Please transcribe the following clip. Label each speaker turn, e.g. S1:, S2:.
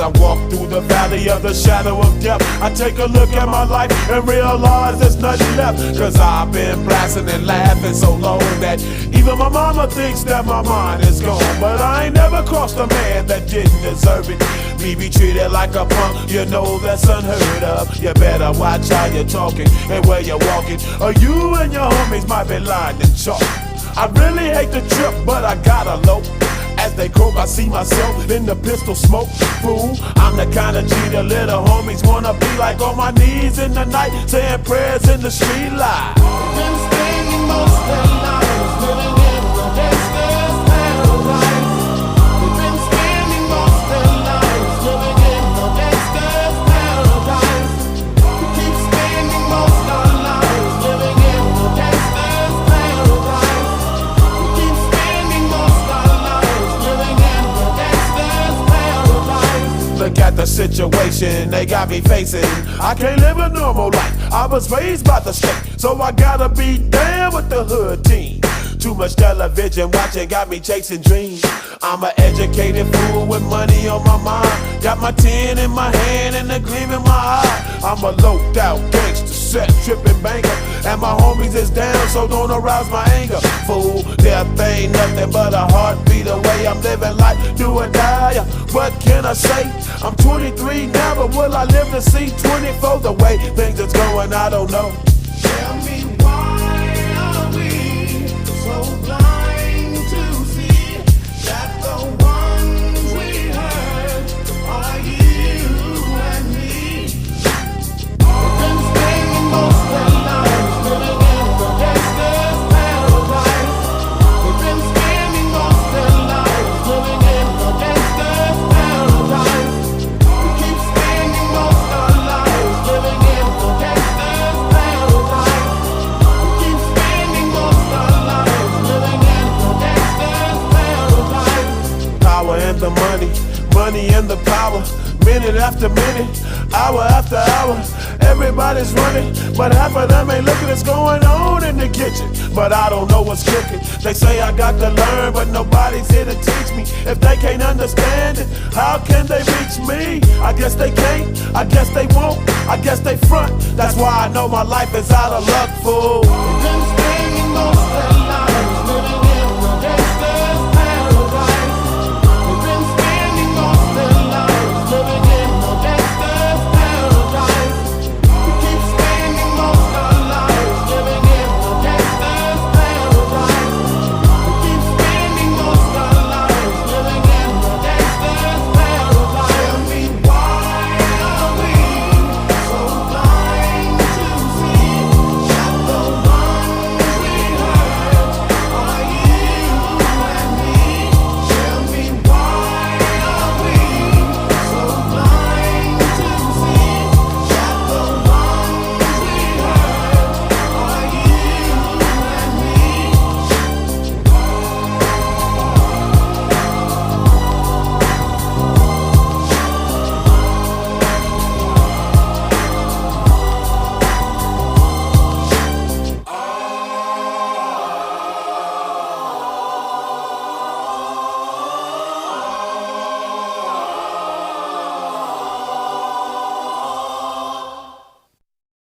S1: I walk through the valley of the shadow of death, I take a look at my life and realize there's nothing left. Cause I've been blasting and laughing so long that even my mama thinks that my mind is gone. But I ain't never crossed a man that didn't deserve it. Me be treated like a punk, you know that's unheard of. You better watch how you're talking and where you're walking, or you and your homies might be lying in chalk. I really hate the trip, but I gotta low. As they croak, I see myself in the pistol smoke. Fool, I'm the kind of G the little homies wanna be like, on my knees in the night, saying prayers in the street light.
S2: Been spending most of their lives living in the gangster's paradise. We've been spending most of their lives living in the gangster's paradise. We keep spending most of our lives living in the gangster's paradise. We keep spending most of our lives living in the gangster's paradise.
S1: Look at the situation they got me facing. I can't live a normal life. I was raised by the state, so I gotta be down with the hood team. Too much television watching got me chasing dreams. I'm an educated fool with money on my mind. Got my tin in my hand and a gleam in my eye. I'm a loped out gangster, set tripping banker, and my homies is down, so don't arouse my anger. Fool, death ain't nothing but a heartbeat away. I'm living life, do or die. What can I say? I'm 23 now, but will I live to see 24? The way things is going, I don't know.
S2: Tell me, why are we so blind to see that the ones we hurt are you and me? We've been spending most of our lives living in the gangster's paradise. We've been spending most of our lives living in the gangster's paradise. We keep spending most of our lives living in the gangster's paradise. We keep spending most of our lives living in the gangster's paradise.
S1: Power and the money, money and the power. Minute after minute, hour after hour, everybody's running, but half of them ain't looking what's going on in the kitchen. But I don't know what's cooking. They say I got to learn, but nobody's here to teach me. If they can't understand it, how can they reach me? I guess they can't, I guess they won't, I guess they front. That's why I know my life is out of luck, fool.
S2: We've been spending most of